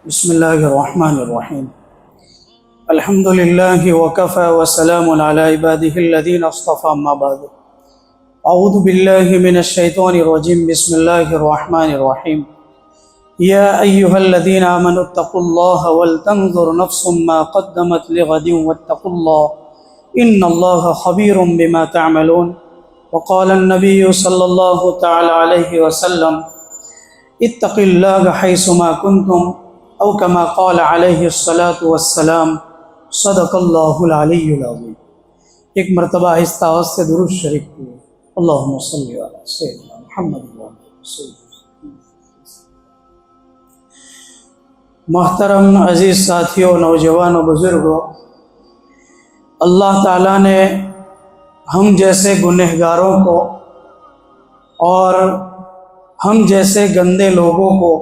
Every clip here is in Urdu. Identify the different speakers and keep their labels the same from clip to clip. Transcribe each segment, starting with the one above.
Speaker 1: بسم اللہ الرحمن الرحیم الحمد للہ وکفى وسلام علی عباده الذین اصطفى اما بعد اعوذ باللہ من الشیطان الرجیم بسم اللہ الرحمن الرحیم یا ایہا الذین آمنوا اتقوا اللہ ولتنظر نفس ما قدمت لغد واتقوا اللہ ان اللہ خبیر بما تعملون وقال النبی صلی اللہ تعالی علیہ وسلم اتق اللہ حیثما کنتم او کما قال علیہ الصلاۃ والسلام صدق اللہ العلی العظیم۔ ایک مرتبہ آہستہ آواز سے درود شریف پڑھیں، اللہم صلی علی سیدنا محمد وعلی سیدنا۔ محترم عزیز ساتھیوں، نوجوانوں، بزرگوں، اللہ تعالیٰ نے ہم جیسے گنہگاروں کو اور ہم جیسے گندے لوگوں کو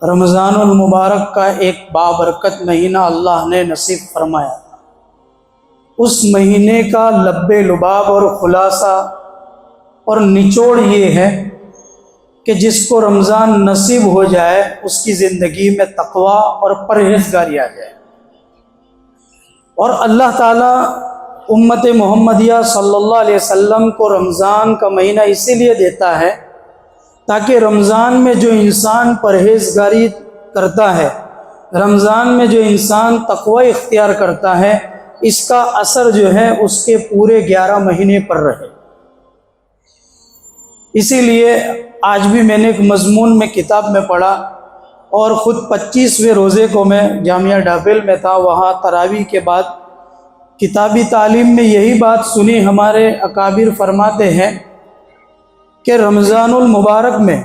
Speaker 1: رمضان المبارک کا ایک بابرکت مہینہ اللہ نے نصیب فرمایا۔ اس مہینے کا لب لباب اور خلاصہ اور نچوڑ یہ ہے کہ جس کو رمضان نصیب ہو جائے اس کی زندگی میں تقوی اور پرہیزگاری آ جائے، اور اللہ تعالیٰ امت محمدیہ صلی اللہ علیہ وسلم کو رمضان کا مہینہ اسی لیے دیتا ہے تاکہ رمضان میں جو انسان پرہیزگاری کرتا ہے، رمضان میں جو انسان تقوی اختیار کرتا ہے، اس کا اثر جو ہے اس کے پورے 11 مہینے پر رہے۔ اسی لیے آج بھی میں نے ایک مضمون میں کتاب میں پڑھا، اور خود 25ویں روزے کو میں جامعہ ڈھابیل میں تھا، وہاں تراویح کے بعد کتابی تعلیم میں یہی بات سنی۔ ہمارے اکابر فرماتے ہیں کہ رمضان المبارک میں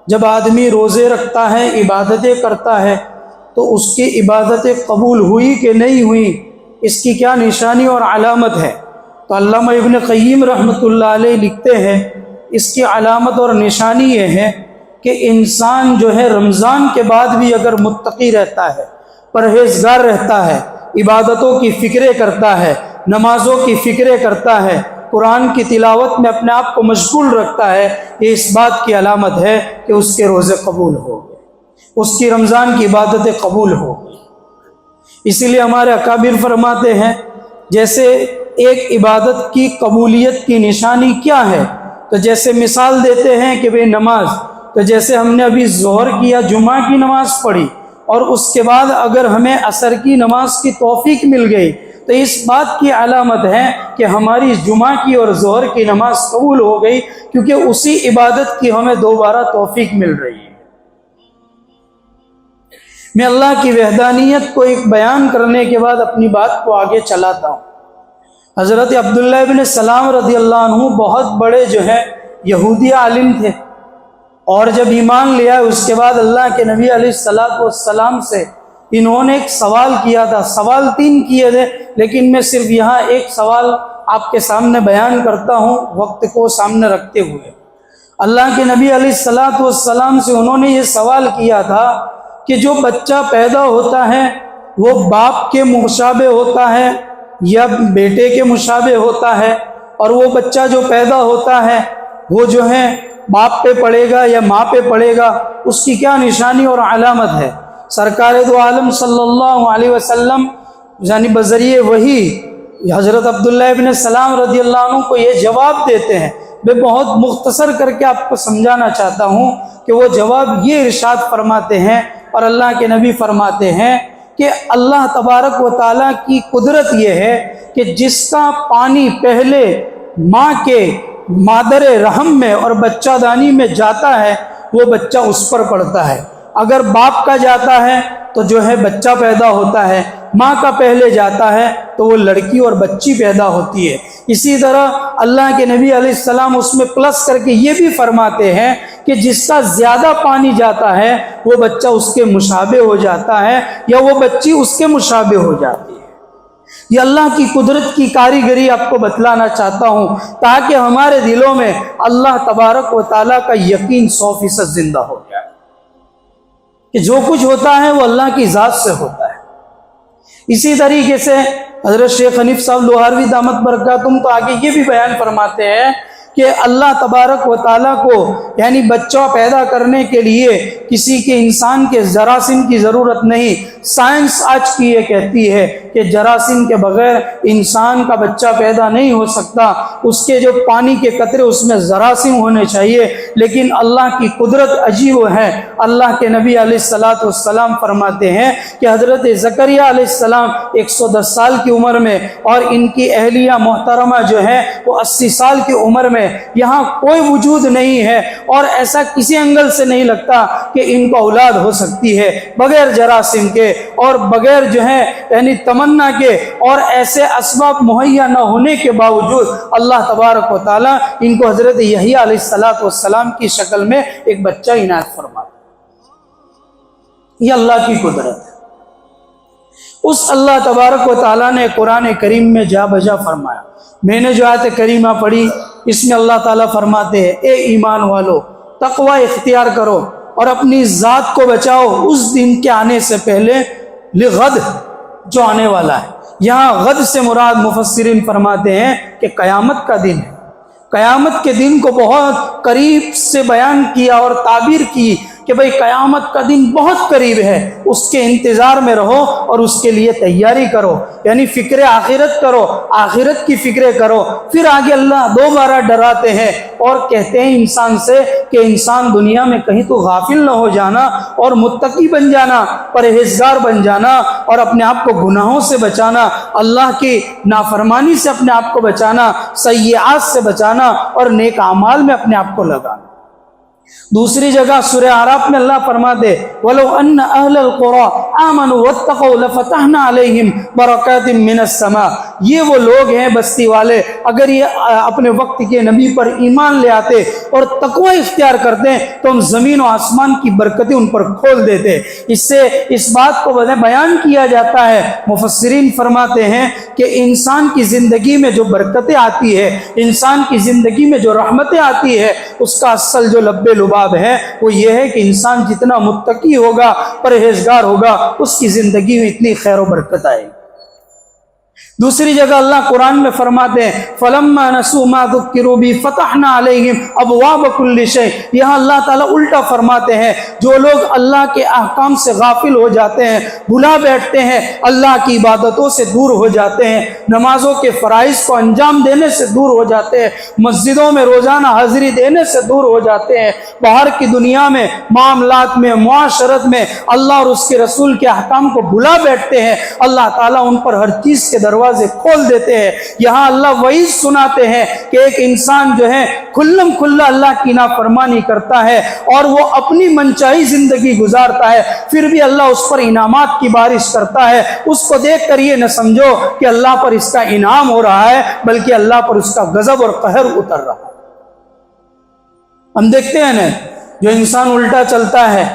Speaker 1: جب آدمی روزے رکھتا ہے، عبادتیں کرتا ہے، تو اس کی عبادتیں قبول ہوئی کہ نہیں ہوئی، اس کی کیا نشانی اور علامت ہے؟ تو علامہ ابن قیم رحمۃ اللہ علیہ لکھتے ہیں اس کی علامت اور نشانی یہ ہے کہ انسان جو ہے رمضان کے بعد بھی اگر متقی رہتا ہے، پرہیزگار رہتا ہے، عبادتوں کی فکریں کرتا ہے، نمازوں کی فکریں کرتا ہے، قرآن کی تلاوت میں اپنے آپ کو مشغول رکھتا ہے، یہ اس بات کی علامت ہے کہ اس کے روزے قبول ہو گئے، اس کی رمضان کی عبادتیں قبول ہو گئی۔ اسی لیے ہمارے اکابر فرماتے ہیں جیسے ایک عبادت کی قبولیت کی نشانی کیا ہے، تو جیسے مثال دیتے ہیں کہ بھئی نماز، تو جیسے ہم نے ابھی ظہر کی یا جمعہ کی نماز پڑھی اور اس کے بعد اگر ہمیں عصر کی نماز کی توفیق مل گئی تو اس بات کی علامت ہے کہ ہماری جمعہ کی اور ظہر کی نماز قبول ہو گئی، کیونکہ اسی عبادت کی ہمیں دوبارہ توفیق مل رہی ہے۔ میں اللہ کی وحدانیت کو ایک بیان کرنے کے بعد اپنی بات کو آگے چلاتا ہوں۔ حضرت عبداللہ ابن سلام رضی اللہ عنہ بہت بڑے جو ہے یہودی عالم تھے، اور جب ایمان لیا اس کے بعد اللہ کے نبی علیہ السلام سے انہوں نے ایک سوال کیا تھا۔ سوال 3 کیے تھے، لیکن میں صرف یہاں ایک سوال آپ کے سامنے بیان کرتا ہوں وقت کو سامنے رکھتے ہوئے۔ اللہ کے نبی علیہ السلام سے انہوں نے یہ سوال کیا تھا کہ جو بچہ پیدا ہوتا ہے وہ باپ کے مشابہ ہوتا ہے یا بیٹے کے مشابہ ہوتا ہے، اور وہ بچہ جو پیدا ہوتا ہے وہ جو ہے باپ پہ پڑے گا یا ماں پہ پڑے گا، اس کی کیا نشانی اور علامت ہے؟ سرکار دو عالم صلی اللہ علیہ وسلم یعنی بذریعہ وحی حضرت عبداللہ ابن سلام رضی اللہ عنہ کو یہ جواب دیتے ہیں۔ میں بہت مختصر کر کے آپ کو سمجھانا چاہتا ہوں کہ وہ جواب یہ ارشاد فرماتے ہیں، اور اللہ کے نبی فرماتے ہیں کہ اللہ تبارک و تعالیٰ کی قدرت یہ ہے کہ جس کا پانی پہلے ماں کے مادر رحم میں اور بچہ دانی میں جاتا ہے وہ بچہ اس پر پڑتا ہے۔ اگر باپ کا جاتا ہے تو جو ہے بچہ پیدا ہوتا ہے، ماں کا پہلے جاتا ہے تو وہ لڑکی اور بچی پیدا ہوتی ہے۔ اسی طرح اللہ کے نبی علیہ السلام اس میں پلس کر کے یہ بھی فرماتے ہیں کہ جس کا زیادہ پانی جاتا ہے وہ بچہ اس کے مشابہ ہو جاتا ہے یا وہ بچی اس کے مشابہ ہو جاتی ہے۔ یہ اللہ کی قدرت کی کاریگری آپ کو بتلانا چاہتا ہوں تاکہ ہمارے دلوں میں اللہ تبارک و تعالیٰ کا یقین 100% زندہ ہو جائے کہ جو کچھ ہوتا ہے وہ اللہ کی ذات سے ہوتا ہے۔ اسی طریقے سے حضرت شیخ حنیف صاحب لوہاروی دامت برکاتہم تو آگے یہ بھی بیان فرماتے ہیں کہ اللہ تبارک و تعالیٰ کو یعنی بچہ پیدا کرنے کے لیے کسی کے انسان کے جراثیم کی ضرورت نہیں۔ سائنس آج کی یہ کہتی ہے کہ جراثیم کے بغیر انسان کا بچہ پیدا نہیں ہو سکتا، اس کے جو پانی کے قطرے اس میں جراثیم ہونے چاہیے، لیکن اللہ کی قدرت عجیب ہے۔ اللہ کے نبی علیہ السلام فرماتے ہیں کہ حضرت زکریا علیہ السلام 110 سال کی عمر میں اور ان کی اہلیہ محترمہ جو ہے وہ 80 سال کی عمر میں، یہاں کوئی وجود نہیں ہے اور ایسا کسی اینگل سے نہیں لگتا کہ ان کو اولاد ہو سکتی ہے بغیر جراثیم کے اور بغیر جو ہے یعنی تمنا کے، اور ایسے اسباب مہیا نہ ہونے کے باوجود اللہ تبارک و تعالیٰ ان کو حضرت یحییٰ علیہ السلام کی شکل میں ایک بچہ عنایت فرماتا۔ یہ اللہ کی قدرت ہے۔ اس اللہ تبارک و تعالیٰ نے قرآن کریم میں جا بجا فرمایا۔ میں نے جو آیت کریمہ پڑھی اس میں اللہ تعالیٰ فرماتے ہیں اے ایمان والو تقوی اختیار کرو اور اپنی ذات کو بچاؤ اس دن کے آنے سے پہلے، لغد جو آنے والا ہے۔ یہاں غد سے مراد مفسرین فرماتے ہیں کہ قیامت کا دن ہے۔ قیامت کے دن کو بہت قریب سے بیان کیا اور تعبیر کی کہ بھئی قیامت کا دن بہت قریب ہے، اس کے انتظار میں رہو اور اس کے لیے تیاری کرو، یعنی فکر آخرت کرو، آخرت کی فکریں کرو۔ پھر آگے اللہ دوبارہ ڈراتے ہیں اور کہتے ہیں انسان سے کہ انسان دنیا میں کہیں تو غافل نہ ہو جانا اور متقی بن جانا، پرہیزگار بن جانا اور اپنے آپ کو گناہوں سے بچانا، اللہ کی نافرمانی سے اپنے آپ کو بچانا، سیئات سے بچانا اور نیک اعمال میں اپنے آپ کو لگانا۔ دوسری جگہ سورہ اعراف میں اللہ فرماتے وَلَوْ أَنَّ أَهْلَ الْقُرَىٰ آمَنُوا وَاتَّقَوْا لَفَتَحْنَا عَلَيْهِمْ بَرَكَاتٍ مِّنَ السَّمَاءِ، یہ وہ لوگ ہیں بستی والے اگر یہ اپنے وقت کے نبی پر ایمان لے آتے اور تقوی اختیار کرتے تو ہم زمین و آسمان کی برکتیں ان پر کھول دیتے۔ اس سے اس بات کو بیان کیا جاتا ہے، مفسرین فرماتے ہیں کہ انسان کی زندگی میں جو برکتیں آتی ہے، انسان کی زندگی میں جو رحمتیں آتی ہے، اس کا اصل جو لب لباب ہے وہ یہ ہے کہ انسان جتنا متقی ہوگا، پرہیزگار ہوگا، اس کی زندگی میں اتنی خیر و برکت آئے گی۔ دوسری جگہ اللہ قرآن میں فرماتے ہیں فَلَمَّا نَسُوا مَا ذُكِّرُوا بِهِ فَتَحْنَا عَلَيْهِمْ أَبْوَابَ كُلِّ شَيْءٍ۔ یہاں اللہ تعالیٰ الٹا فرماتے ہیں جو لوگ اللہ کے احکام سے غافل ہو جاتے ہیں، بھلا بیٹھتے ہیں، اللہ کی عبادتوں سے دور ہو جاتے ہیں، نمازوں کے فرائض کو انجام دینے سے دور ہو جاتے ہیں، مسجدوں میں روزانہ حاضری دینے سے دور ہو جاتے ہیں، باہر کی دنیا میں معاملات میں معاشرت میں اللہ اور اس کے رسول کے احکام کو بھلا بیٹھتے ہیں، اللہ تعالیٰ ان پر ہر چیز کے دروازے کھول دیتے ہیں۔ یہاں اللہ وعید سناتے ہیں کہ ایک انسان جو ہے کھلم کھلا اللہ کی نافرمانی کرتا ہے اور وہ اپنی منچاہی زندگی گزارتا ہے، پھر بھی اللہ اس پر انعامات کی بارش کرتا ہے۔ اس کو دیکھ کر یہ نہ سمجھو کہ اللہ پر اس کا انعام ہو رہا ہے، بلکہ اللہ پر اس کا غضب اور قہر اتر رہا ہے۔ ہم دیکھتے ہیں نا جو انسان الٹا چلتا ہے،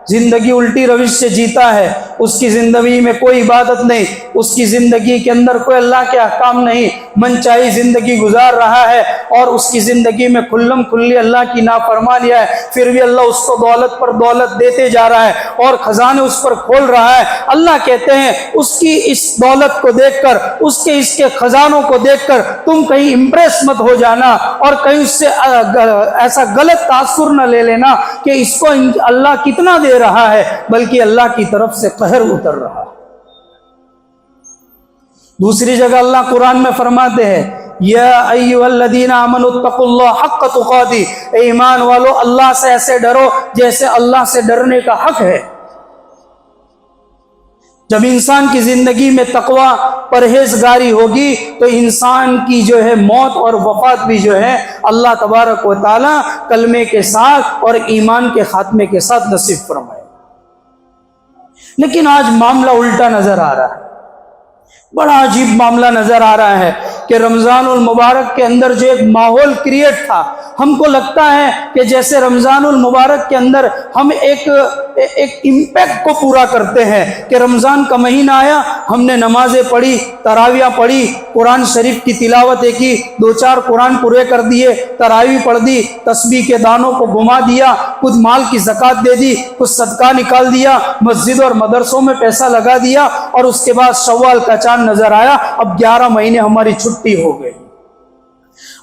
Speaker 1: زندگی الٹی روش سے جیتا ہے، اس کی زندگی میں کوئی عبادت نہیں، اس کی زندگی کے اندر کوئی اللہ کے احکام نہیں، من چاہی زندگی گزار رہا ہے اور اس کی زندگی میں کھلم کھلی اللہ کی نافرمانیاں ہے، پھر بھی اللہ اس کو دولت پر دولت دیتے جا رہا ہے اور خزانے اس پر کھول رہا ہے۔ اللہ کہتے ہیں اس کی اس دولت کو دیکھ کر، اس کے خزانوں کو دیکھ کر تم کہیں امپریس مت ہو جانا اور کہیں اس سے ایسا غلط تاثر نہ لے لینا کہ اس کو اللہ کتنا دے رہا ہے، بلکہ اللہ کی طرف سے قہر اتر رہا ہے۔ دوسری جگہ اللہ قرآن میں فرماتے ہیں یا ایھا الذین آمنوا اتقوا اللہ حق تقاتہ، اے ایمان والو اللہ سے ایسے ڈرو جیسے اللہ سے ڈرنے کا حق ہے۔ جب انسان کی زندگی میں تقوی پرہیزگاری ہوگی تو انسان کی جو ہے موت اور وفات بھی جو ہے اللہ تبارک و تعالی کلمے کے ساتھ اور ایمان کے خاتمے کے ساتھ نصیب فرمائے۔ لیکن آج معاملہ الٹا نظر آ رہا ہے، بڑا عجیب معاملہ نظر آ رہا ہے کہ رمضان المبارک کے اندر جو ایک ماحول کریٹ تھا، ہم کو لگتا ہے کہ جیسے رمضان المبارک کے اندر ہم ایک امپیکٹ کو پورا کرتے ہیں کہ رمضان کا مہینہ آیا، ہم نے نمازیں پڑھی، تراویح پڑھی، قرآن شریف کی تلاوتیں کی، 2-4 قرآن پورے کر دیے، تراویح پڑھ دی، تسبیح کے دانوں کو گھما دیا، کچھ مال کی زکوٰۃ دے دی، کچھ صدقہ نکال دیا، مسجد اور مدرسوں میں پیسہ لگا دیا، اور اس کے بعد شوال کا چاند نظر آیا، اب 11 مہینے ہماری چھٹی ہو گئی۔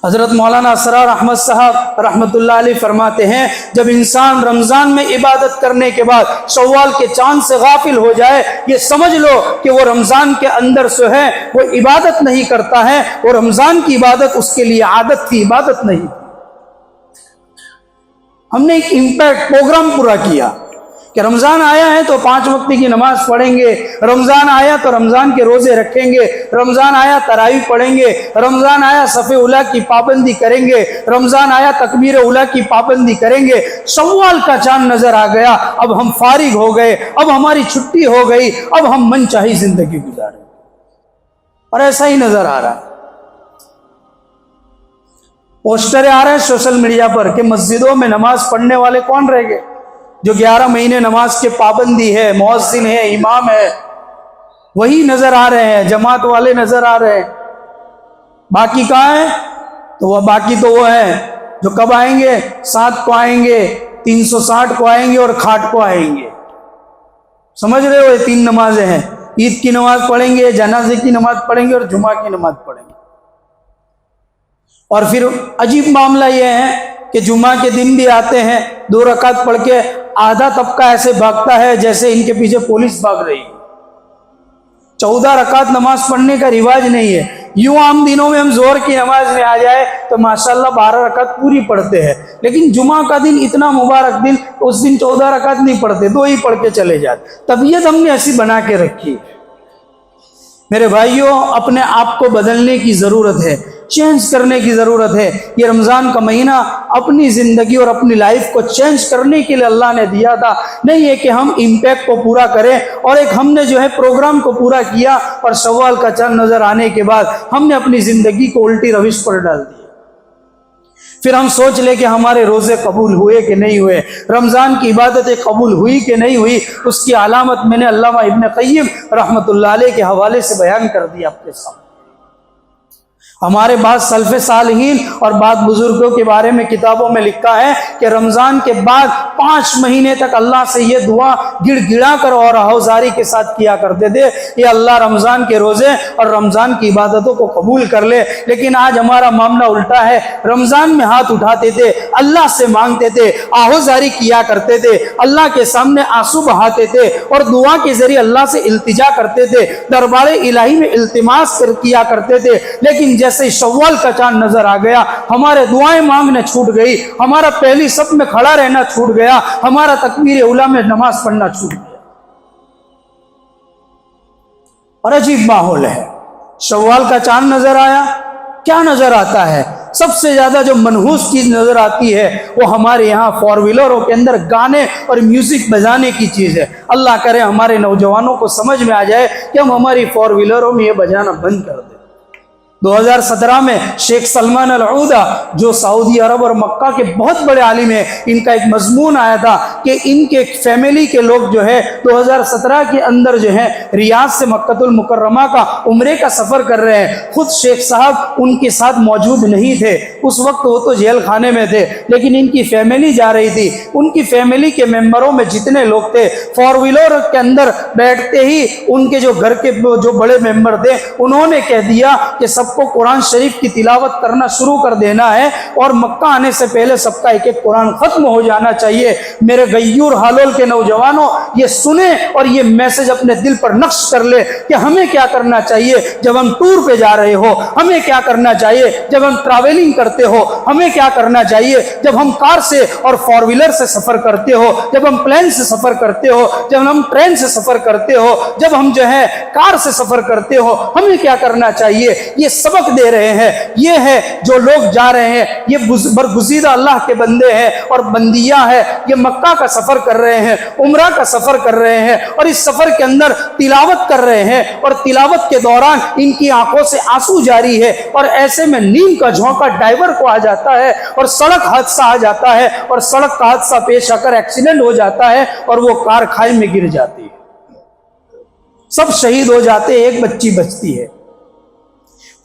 Speaker 1: حضرت مولانا اسرار احمد صاحب رحمۃ اللہ علیہ فرماتے ہیں جب انسان رمضان میں عبادت کرنے کے بعد شوال کے چاند سے غافل ہو جائے، یہ سمجھ لو کہ وہ رمضان کے اندر جو ہے وہ عبادت نہیں کرتا ہے، وہ رمضان کی عبادت اس کے لیے عادت تھی، عبادت نہیں تھی۔ ہم نے ایک امپیکٹ پروگرام پورا کیا کہ رمضان آیا ہے تو 5 وقت کی نماز پڑھیں گے، رمضان آیا تو رمضان کے روزے رکھیں گے، رمضان آیا تراویح پڑھیں گے، رمضان آیا صف اولیٰ کی پابندی کریں گے، رمضان آیا تکبیر اولیٰ کی پابندی کریں گے۔ شوال کا چاند نظر آ گیا، اب ہم فارغ ہو گئے، اب ہماری چھٹی ہو گئی، اب ہم من چاہی زندگی گزاریں، اور ایسا ہی نظر آ رہا ہے۔ پوسٹر آ رہے ہیں سوشل میڈیا پر کہ مسجدوں میں نماز پڑھنے والے کون رہ گئے؟ جو 11 مہینے نماز کے پابندی ہے، مؤذن ہے، امام ہے، وہی نظر آ رہے ہیں، جماعت والے نظر آ رہے ہیں۔ باقی کہاں ہیں؟ تو وہ باقی تو وہ ہیں جو کب آئیں گے؟ 7 کو آئیں گے، 360 کو آئیں گے اور کھاٹ کو آئیں گے۔ سمجھ رہے ہو؟ یہ 3 نمازیں ہیں، عید کی نماز پڑھیں گے، جنازے کی نماز پڑھیں گے اور جمعہ کی نماز پڑھیں گے۔ اور پھر عجیب معاملہ یہ ہے کہ جمعہ کے دن بھی آتے ہیں، 2 رکعت پڑھ کے آدھا طبقہ ایسے بھاگتا ہے جیسے ان کے پیچھے پولیس بھاگ رہی ہے۔ 14 رکعت نماز پڑھنے کا رواج نہیں ہے۔ یوں عام دنوں میں ہم زہر کی نماز میں آ جائے تو ماشاءاللہ 12 رکعت پوری پڑھتے ہیں، لیکن جمعہ کا دن اتنا مبارک دن، اس دن 14 رکعت نہیں پڑھتے، 2 ہی پڑھ کے چلے جاتے۔ طبیعت ہم نے ایسی بنا کے رکھی۔ میرے بھائیوں، اپنے آپ کو بدلنے کی ضرورت ہے، چینج کرنے کی ضرورت ہے۔ یہ رمضان کا مہینہ اپنی زندگی اور اپنی لائف کو چینج کرنے کے لیے اللہ نے دیا تھا، نہیں ہے کہ ہم امپیکٹ کو پورا کریں اور ایک ہم نے جو ہے پروگرام کو پورا کیا اور شوال کا چاند نظر آنے کے بعد ہم نے اپنی زندگی کو الٹی روش پر ڈال دیا۔ پھر ہم سوچ لے کہ ہمارے روزے قبول ہوئے کہ نہیں ہوئے، رمضان کی عبادتیں قبول ہوئی کہ نہیں ہوئی۔ اس کی علامت میں نے علامہ ابن قیم رحمۃ اللہ علیہ کے حوالے سے بیان کر دی آپ کے سامنے۔ ہمارے بعض سلف صالحین اور بعض بزرگوں کے بارے میں کتابوں میں لکھا ہے کہ رمضان کے بعد 5 مہینے تک اللہ سے یہ دعا گڑ گڑا کر اور آہوزاری کے ساتھ کیا کرتے تھے، یہ اللہ رمضان کے روزے اور رمضان کی عبادتوں کو قبول کر لے۔ لیکن آج ہمارا معاملہ الٹا ہے، رمضان میں ہاتھ اٹھاتے تھے، اللہ سے مانگتے تھے، آہوزاری کیا کرتے تھے، اللہ کے سامنے آنسو بہاتے تھے اور دعا کے ذریعے اللہ سے التجا کرتے تھے، دربار الہی میں التماس کیا کرتے تھے۔ لیکن جیسے شوال کا چاند نظر آ گیا، ہمارے دعائیں مانگنا چھوٹ گئی، ہمارا پہلی صف میں کھڑا رہنا چھوٹ گیا، ہمارا تکبیر اولیٰ میں نماز پڑھنا چھوٹ گیا، اور عجیب ماحول ہے۔ شوال کا چاند نظر آیا، کیا نظر آتا ہے؟ سب سے زیادہ جو منحوس چیز نظر آتی ہے وہ ہمارے یہاں 4 ویلروں کے اندر گانے اور میوزک بجانے کی چیز ہے۔ اللہ کرے ہمارے نوجوانوں کو سمجھ میں آ جائے کہ ہم ہماری 4 ویلروں میں یہ بجانا بند کر دیں۔ 2017 میں شیخ سلمان العودہ جو سعودی عرب اور مکہ کے بہت بڑے عالم ہیں، ان کا ایک مضمون آیا تھا کہ ان کے فیملی کے لوگ جو ہے 2017 کے اندر جو ہے ریاض سے مکہ المکرمہ کا عمرے کا سفر کر رہے ہیں۔ خود شیخ صاحب ان کے ساتھ موجود نہیں تھے، اس وقت وہ تو جیل خانے میں تھے، لیکن ان کی فیملی جا رہی تھی۔ ان کی فیملی کے ممبروں میں جتنے لوگ تھے 4 ویلر کے اندر بیٹھتے ہی ان کے جو گھر کے جو بڑے ممبر تھے انہوں نے کہہ دیا کہ سب کو قرآن شریف کی تلاوت کرنا شروع کر دینا ہے اور مکہ آنے سے پہلے سب کا ایک ایک قرآن ختم ہو جانا چاہیے۔ میرے غیور حالول کے نوجوانوں، یہ سنیں اور یہ میسج اپنے دل پر نقش کر لے کہ ہمیں کیا کرنا چاہیے جب ہم ٹور پہ جا رہے ہو، ہمیں کیا کرنا چاہیے جب ہم ٹریولنگ کرتے ہو، ہمیں کیا کرنا چاہیے جب ہم کار سے اور 4 ویلر سے سفر کرتے ہو، جب ہم پلین سے سفر کرتے ہو، جب ہم ٹرین سے سفر کرتے ہو، جب ہم جو ہے کار سے سفر کرتے ہو، ہمیں کیا کرنا چاہیے۔ یہ سبق دے رہے ہیں۔ یہ ہے جو لوگ جا رہے ہیں، یہ برگزیدہ اللہ کے بندے ہیں اور بندیاں ہیں، یہ مکہ کا سفر کر رہے ہیں، عمرہ کا سفر کر رہے ہیں اور اس سفر کے اندر تلاوت کر رہے ہیں اور تلاوت کے دوران ان کی آنکھوں سے آنسو جاری ہے اور ایسے میں نیند کا جھونکا ڈرائیور کو آ جاتا ہے اور سڑک حادثہ آ جاتا ہے اور سڑک کا حادثہ پیش آ کر ایکسیڈنٹ ہو جاتا ہے اور وہ کار کھائی میں گر جاتی ہے، سب شہید ہو جاتے ہیں، ایک بچی بچتی ہے۔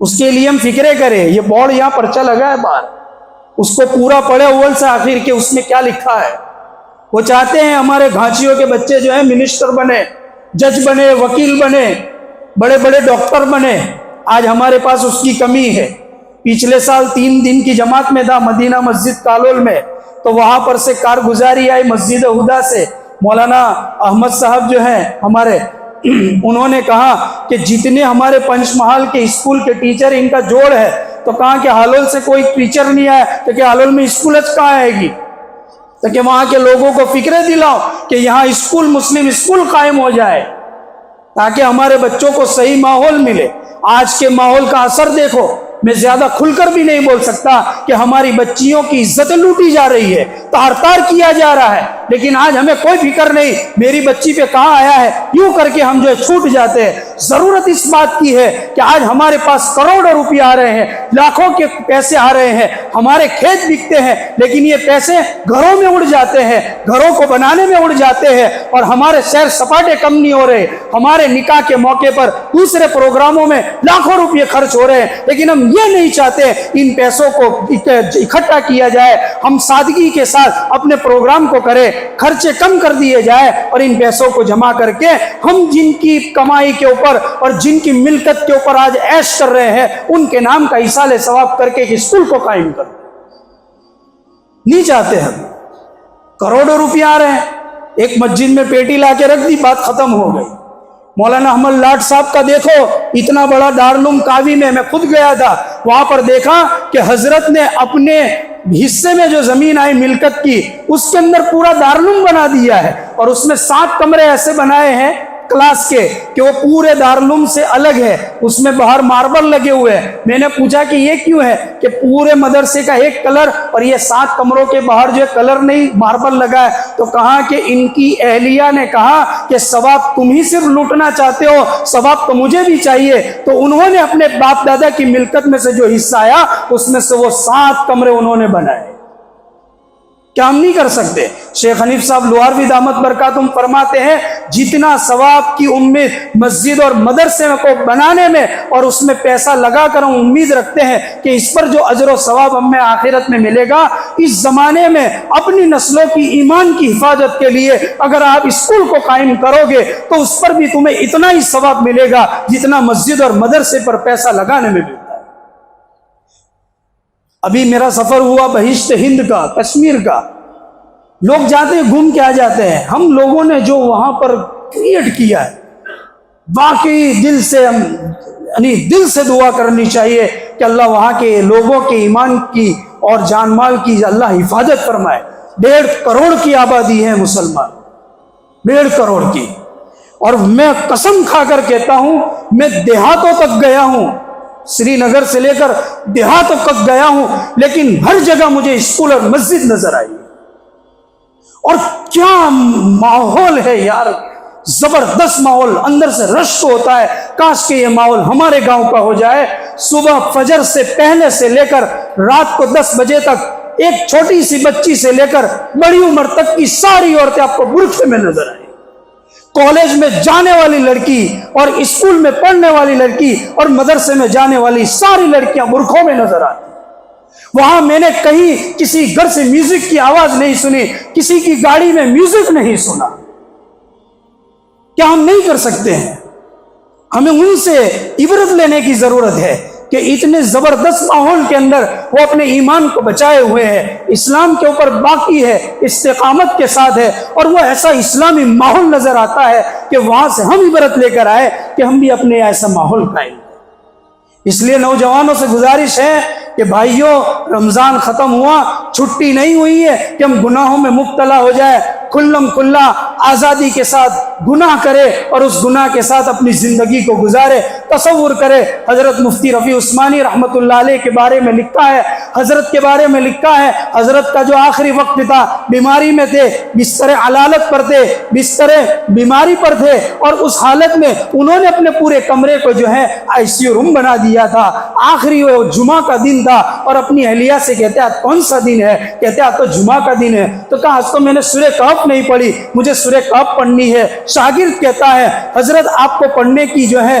Speaker 1: اس کے لیے ہم فکرے کریں. یہ بورڈ یہاں پرچہ لگا ہے باہر, اس کو پورا پڑھے اول سے آخر کے اس میں کیا لکھا ہے. وہ چاہتے ہیں ہمارے گھانچیوں کے بچے جو ہیں منسٹر بنے, جج بنے, وکیل بنے, بڑے بڑے ڈاکٹر بنے. آج ہمارے پاس اس کی کمی ہے. پچھلے سال 3 دن کی جماعت میں تھا مدینہ مسجد کالول میں, تو وہاں پر سے کارگزاری آئی مسجد ہدا سے. مولانا احمد صاحب جو ہیں ہمارے, انہوں نے کہا کہ جتنے ہمارے پنچ محل کے اسکول کے ٹیچر ان کا جوڑ ہے, تو کہا کہ ہالول سے کوئی ٹیچر نہیں آیا, تو کہ ہالول میں اسکول کہاں آئے گی. تو کہ وہاں کے لوگوں کو فکرے دلاؤ کہ یہاں اسکول, مسلم اسکول قائم ہو جائے تاکہ ہمارے بچوں کو صحیح ماحول ملے. آج کے ماحول کا اثر دیکھو. میں زیادہ کھل کر بھی نہیں بول سکتا کہ ہماری بچیوں کی عزت لوٹی جا رہی ہے, تار تار کیا جا رہا ہے, لیکن آج ہمیں کوئی فکر نہیں میری بچی پہ کہاں آیا ہے, یوں کر کے ہم جو چھوٹ جاتے ہیں. ضرورت اس بات کی ہے کہ آج ہمارے پاس کروڑوں روپے آ رہے ہیں, لاکھوں کے پیسے آ رہے ہیں, ہمارے کھیت بکتے ہیں, لیکن یہ پیسے گھروں میں اڑ جاتے ہیں, گھروں کو بنانے میں اڑ جاتے ہیں, اور ہمارے سیر سپاٹے کم نہیں ہو رہے. ہمارے نکاح کے موقع پر دوسرے پروگراموں میں لاکھوں روپے خرچ ہو رہے ہیں, لیکن ہم یہ نہیں چاہتے ان پیسوں کو اکٹھا کیا جائے. ہم سادگی کے ساتھ اپنے پروگرام کو کریں, خرچے کم کر دیے جائے, اور ان پیسوں کو جمع کر کے ہم جن کی کمائی کے اوپر اور جن کی ملکت کے اوپر آج عیش کر رہے ہیں ان کے نام کا ایصال ثواب کر کے ایک اسکول کو قائم کر. نہیں چاہتے ہم. کروڑوں روپے آ رہے ہیں, ایک مسجد میں پیٹی لا کے رکھ دی, بات ختم ہو گئی. مولانا احمد لاٹ صاحب کا دیکھو, اتنا بڑا دارالعلوم کاوی میں خود گیا تھا, وہاں پر دیکھا کہ حضرت نے اپنے حصے میں جو زمین آئی ملکت کی, اس کے اندر پورا دارالعلوم بنا دیا ہے, اور اس میں 7 کمرے ایسے بنائے ہیں کلاس کے کہ وہ پورے دارالعلوم سے الگ ہے. اس میں باہر ماربل لگے ہوئے ہیں. میں نے پوچھا کہ یہ کیوں ہے, کہ پورے مدرسے کا ایک کلر اور یہ 7 کمروں کے باہر جو کلر نہیں ماربل لگا ہے. تو کہا کہ ان کی اہلیہ نے کہا کہ ثواب تم ہی صرف لوٹنا چاہتے ہو, ثواب تو مجھے بھی چاہیے. تو انہوں نے اپنے باپ دادا کی ملکت میں سے جو حصہ آیا اس میں سے وہ 7 کمرے انہوں نے بنائے. کیا ہم نہیں کر سکتے؟ شیخ حنیف صاحب لوہاروی دامت برکاتہم فرماتے ہیں جتنا ثواب کی امید مسجد اور مدرسے کو بنانے میں اور اس میں پیسہ لگا کر ہم امید رکھتے ہیں کہ اس پر جو اجر و ثواب ہمیں آخرت میں ملے گا, اس زمانے میں اپنی نسلوں کی ایمان کی حفاظت کے لیے اگر آپ اسکول کو قائم کرو گے تو اس پر بھی تمہیں اتنا ہی ثواب ملے گا جتنا مسجد اور مدرسے پر پیسہ لگانے میں ملتا ہے. ابھی میرا سفر ہوا بہشت ہند کا, کشمیر کا. لوگ جاتے ہیں گھوم کے آ جاتے ہیں. ہم لوگوں نے جو وہاں پر کریٹ کیا ہے واقعی دل سے یعنی دل سے دعا کرنی چاہیے کہ اللہ وہاں کے لوگوں کے ایمان کی اور جان مال کی اللہ حفاظت فرمائے. 1.5 کروڑ کی آبادی ہے مسلمان, 1.5 کروڑ کی. اور میں قسم کھا کر کہتا ہوں میں دیہاتوں تک گیا ہوں, سری نگر سے لے کر دیہاتوں تک گیا ہوں, لیکن ہر جگہ مجھے اسکول اور مسجد نظر آئی. اور کیا ماحول ہے یار, زبردست ماحول, اندر سے رش ہوتا ہے. کاش کہ یہ ماحول ہمارے گاؤں کا ہو جائے. صبح فجر سے پہلے سے لے کر رات کو 10 بجے تک ایک چھوٹی سی بچی سے لے کر بڑی عمر تک کی ساری عورتیں آپ کو برقعے میں نظر آئیں. کالج میں جانے والی لڑکی اور اسکول میں پڑھنے والی لڑکی اور مدرسے میں جانے والی ساری لڑکیاں برقعوں میں نظر آتی. وہاں میں نے کہیں کسی گھر سے میوزک کی آواز نہیں سنی, کسی کی گاڑی میں میوزک نہیں سنا. کیا ہم نہیں کر سکتے ہیں؟ ہمیں ان سے عبرت لینے کی ضرورت ہے کہ اتنے زبردست ماحول کے اندر وہ اپنے ایمان کو بچائے ہوئے ہیں, اسلام کے اوپر باقی ہے, استقامت کے ساتھ ہے, اور وہ ایسا اسلامی ماحول نظر آتا ہے کہ وہاں سے ہم عبرت لے کر آئے کہ ہم بھی اپنے ایسا ماحول قائم کریں. اس لیے نوجوانوں سے گزارش ہے کہ بھائیوں رمضان ختم ہوا, چھٹی نہیں ہوئی ہے کہ ہم گناہوں میں مبتلا ہو جائے. کھلم کھلا آزادی کے ساتھ گناہ کرے اور اس گناہ کے ساتھ اپنی زندگی کو گزارے. تصور کرے حضرت مفتی رفیع عثمانی رحمت اللہ علیہ کے بارے میں لکھا ہے, حضرت کے بارے میں لکھا ہے, حضرت کا جو آخری وقت تھا بیماری میں تھے, بستر علالت پر تھے, بستر بیماری پر تھے, اور اس حالت میں انہوں نے اپنے پورے کمرے کو جو ہے ICU روم بنا دیا تھا. آخری وہ جمعہ کا دن تھا اور اپنی اہلیہ سے کہتے ہیں کون سا دن ہے؟ کہتے ہیں تو جمعہ کا دن ہے. تو کہا آج تو میں نے سورہ کہف نہیں پڑھی, مجھے سورہ کہف پڑھنی ہے. شاگرد کہتا ہے حضرت آپ کو پڑھنے کی جو ہے